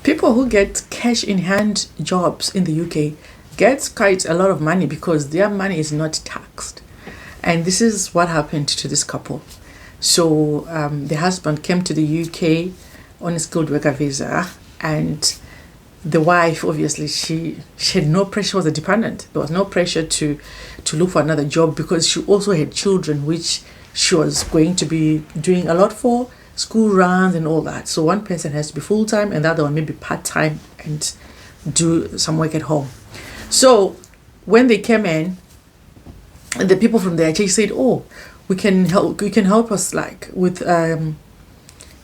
People who get cash in hand jobs in the UK get quite a lot of money because their money is not taxed. And this is what happened to this couple. So the husband came to the UK on a skilled worker visa, and the wife, obviously, she had no pressure. She was a dependent. There was no pressure to look for another job because she also had children, which she was going to be doing a lot for, school runs and all that. So one person has to be full-time and the other one maybe part-time and do some work at home. So when they came in, the people from the church said, "Oh, we can help us like with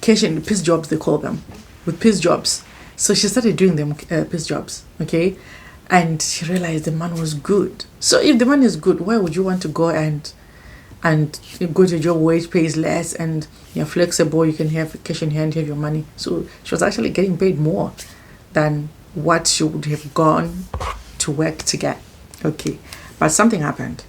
cash and piece jobs, they call them, with piece jobs." So she started doing them piece jobs, okay? And she realized the man was good. So if the man is good, why would you want to go and go to a job where it pays less and you're flexible, you can have cash in hand, have your money. So she was actually getting paid more than what she would have gone to work to get. Okay, but something happened.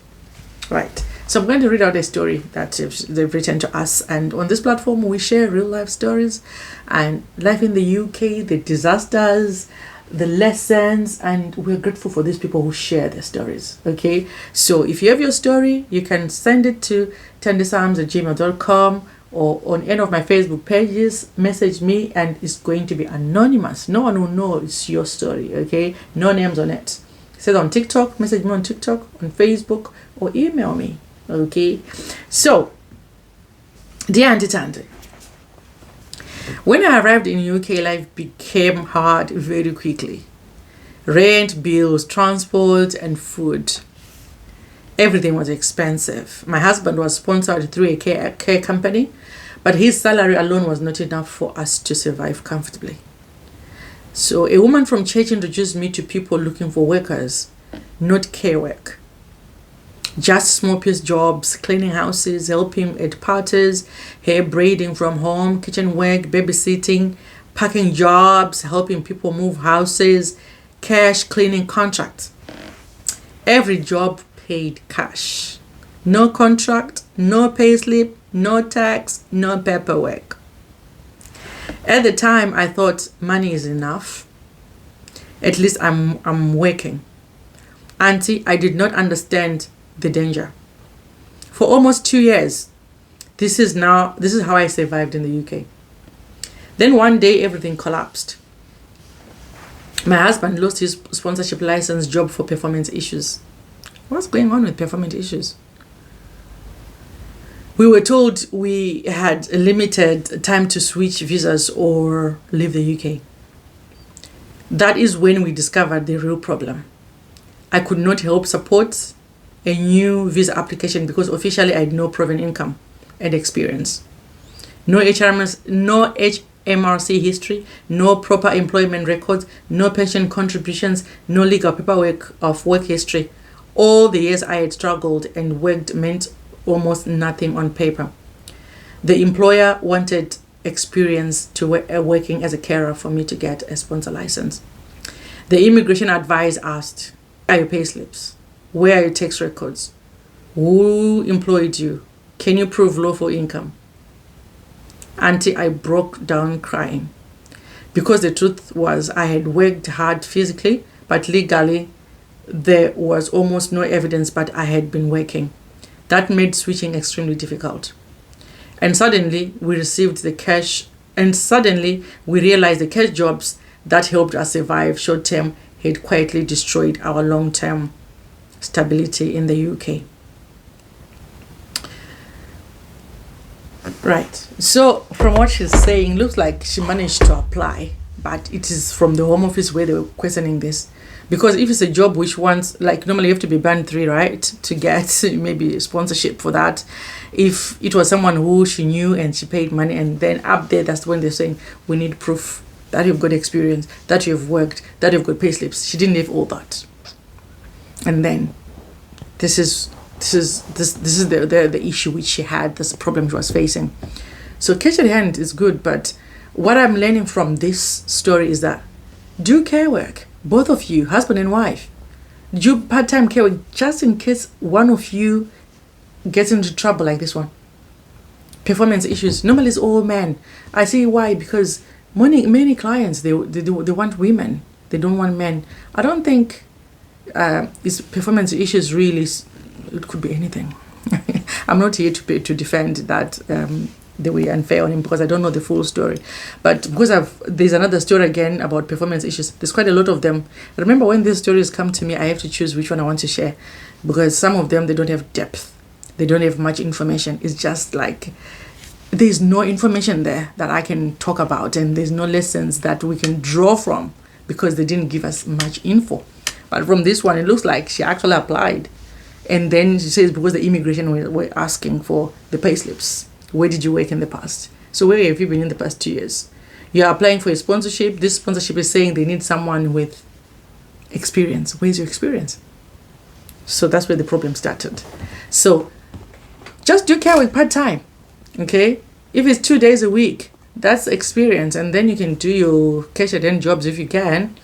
Right. So I'm going to read out a story that they've written to us. And on this platform, we share real life stories and life in the UK, the disasters, the lessons, and we're grateful for these people who share their stories. Okay. So if you have your story, you can send it to thandysams@gmail.com or on any of my Facebook pages, message me, and it's going to be anonymous. No one will know it's your story. Okay. No names on it. Say it on TikTok, message me on TikTok, on Facebook, or email me. Okay, so dear Auntie Thandi, when I arrived in UK, life became hard very quickly. Rent, bills, transport, and food. Everything was expensive. My husband was sponsored through a care company, but his salary alone was not enough for us to survive comfortably. So a woman from church introduced me to people looking for workers, not care work. Just small piece jobs, cleaning houses, helping at parties, hair braiding from home, kitchen work, babysitting, packing jobs, helping people move houses, cash cleaning contracts. Every job paid cash. No contract, no payslip, no tax, no paperwork. At the time, I thought money is enough. At least I'm working. Auntie, I did not understand the danger. For almost 2 years, this is how I survived in the UK. Then one day, everything collapsed. My husband lost his sponsorship license job for performance issues. What's going on with performance issues? We were told we had a limited time to switch visas or leave the UK. That is when we discovered the real problem. I could not help support a new visa application because officially I had no proven income and experience. No HMRC history, no proper employment records, no pension contributions, no legal paperwork of work history. All the years I had struggled and worked meant almost nothing on paper. The employer wanted experience to working as a carer for me to get a sponsor license. The immigration advisor asked, "Are your payslips? Where are your tax records? Who employed you? Can you prove lawful income?" Auntie, I broke down crying because the truth was I had worked hard physically, but legally there was almost no evidence, but I had been working. That made switching extremely difficult. And suddenly we realized the cash jobs that helped us survive short term had quietly destroyed our long term stability in the UK. Right. So from what she's saying, looks like she managed to apply, but it is from the Home Office where they were questioning this. Because if it's a job which wants, like normally you have to be band 3, right, to get maybe sponsorship for that. If it was someone who she knew and she paid money, and then up there, that's when they're saying, we need proof that you've got experience, that you've worked, that you've got payslips. She didn't have all that. And then this is the issue which she had, this problem she was facing. So cash at hand is good, but what I'm learning from this story is that do care work, both of you, husband and wife. Do part-time care work just in case one of you gets into trouble like this one. Performance issues. Normally it's all men. I see why, because Many clients, they want women. They don't want men. I don't think it's performance issues really. It could be anything. I'm not here to defend that they were unfair on him because I don't know the full story. But because there's another story again about performance issues. There's quite a lot of them. Remember, when these stories come to me, I have to choose which one I want to share, because some of them, they don't have depth. They don't have much information. It's just like there's no information there that I can talk about, and there's no lessons that we can draw from because they didn't give us much info. But from this one, it looks like she actually applied. And then she says, because the immigration were asking for the payslips. Where did you work in the past? So where have you been in the past 2 years? You're applying for a sponsorship. This sponsorship is saying they need someone with experience. Where's your experience? So that's where the problem started. So just do care work part-time, okay? If it's 2 days a week, that's experience. And then you can do your cash at end jobs if you can,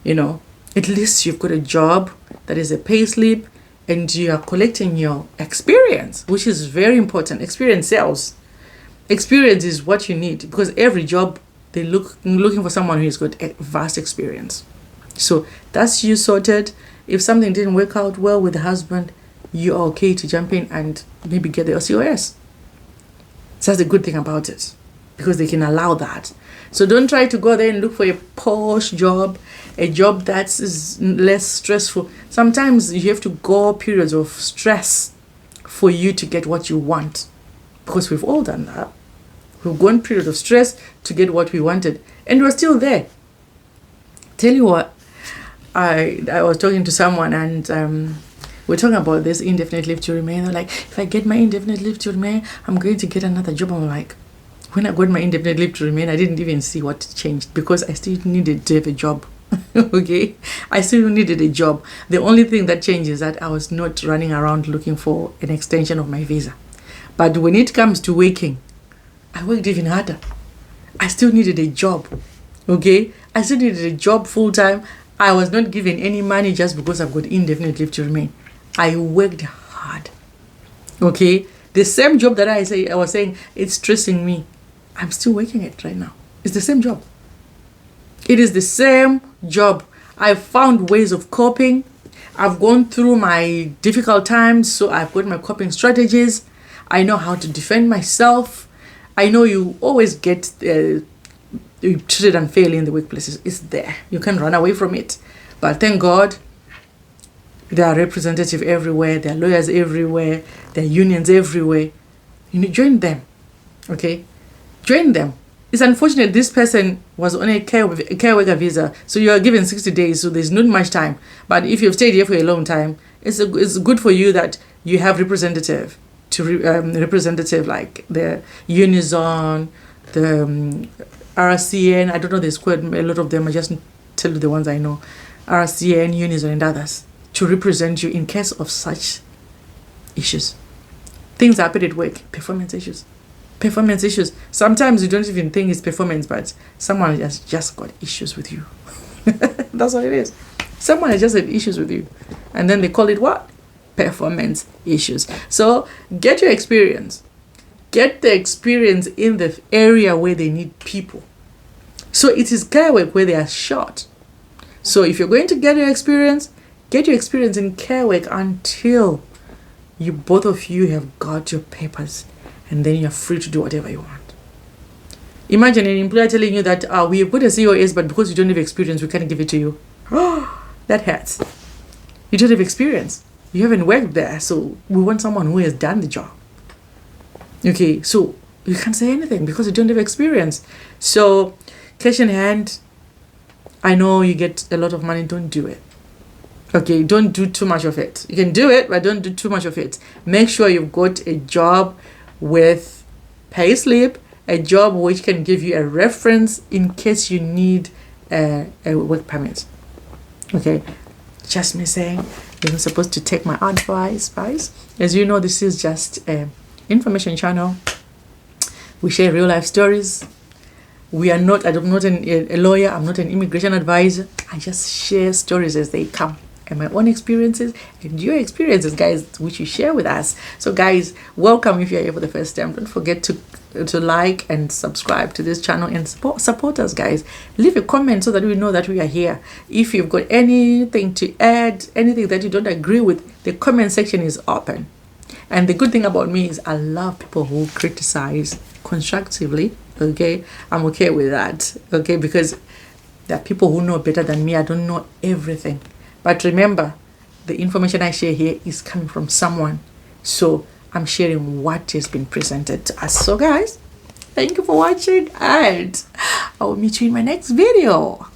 at least you've got a job that is a payslip, and you are collecting your experience, which is very important. Experience sells. Experience is what you need, because every job, they're looking for someone who's got a vast experience. So that's you sorted. If something didn't work out well with the husband, you're okay to jump in and maybe get the COS. So that's the good thing about it, because they can allow that. So don't try to go there and look for a posh job, a job that is less stressful. Sometimes you have to go periods of stress for you to get what you want, because we've all done that. We've gone period of stress to get what we wanted, and we're still there. Tell you what, I was talking to someone, and we're talking about this indefinite leave to remain. They're like, if I get my indefinite leave to remain, I'm going to get another job. I'm like, when I got my indefinite leave to remain, I didn't even see what changed, because I still needed to have a job. Okay, I still needed a job. The only thing that changed is that I was not running around looking for an extension of my visa. But when it comes to working, I worked even harder. I still needed a job. Okay, I still needed a job full time. I was not given any money just because I've got indefinite leave to remain. I worked hard. Okay, the same job that I was saying it's stressing me, I'm still working it right now. It's the same job. It is the same job. I've found ways of coping. I've gone through my difficult times, so I've got my coping strategies. I know how to defend myself. I know you always get treated unfairly in the workplaces. It's there. You can't run away from it. But thank God, there are representatives everywhere. There are lawyers everywhere. There are unions everywhere. Join them. Okay? Join them. It's unfortunate this person was on a care worker visa, so you are given 60 days, so there's not much time. But if you've stayed here for a long time, it's good for you that you have representative like the Unison, the RCN. I don't know, there's quite a lot of them. I just tell you the ones I know. RCN, Unison, and others to represent you in case of such issues. Things happen at work, performance issues. Performance issues. Sometimes you don't even think it's performance, but someone has just got issues with you. That's what it is. Someone has just had issues with you. And then they call it what? Performance issues. So get your experience. Get the experience in the area where they need people. So it is care work where they are short. So if you're going to get your experience in care work until both of you have got your papers. And then you're free to do whatever you want. Imagine an employer telling you that we have put a COS, but because you don't have experience, we can't give it to you. That hurts. You don't have experience. You haven't worked there, so we want someone who has done the job. Okay, so you can't say anything because you don't have experience. So, cash in hand, I know you get a lot of money, don't do it. Okay, don't do too much of it. You can do it, but don't do too much of it. Make sure you've got a job with payslip, a job which can give you a reference in case you need a work permit. Okay, just me saying, you're not supposed to take my advice. As you know, this is just an information channel. We share real life stories. I'm not a lawyer, I'm not an immigration advisor. I just share stories as they come. And my own experiences and your experiences, guys, which you share with us. So guys, welcome if you're here for the first time. Don't forget to to like and subscribe to this channel and support us, guys. Leave a comment so that we know that we are here. If you've got anything to add, anything that you don't agree with, the comment section is open. And the good thing about me is I love people who criticize constructively. Okay, I'm okay with that. Okay, because there are people who know better than me. I don't know everything, but remember, the information I share here is coming from someone, so I'm sharing what has been presented to us. So guys, thank you for watching, and I will meet you in my next video.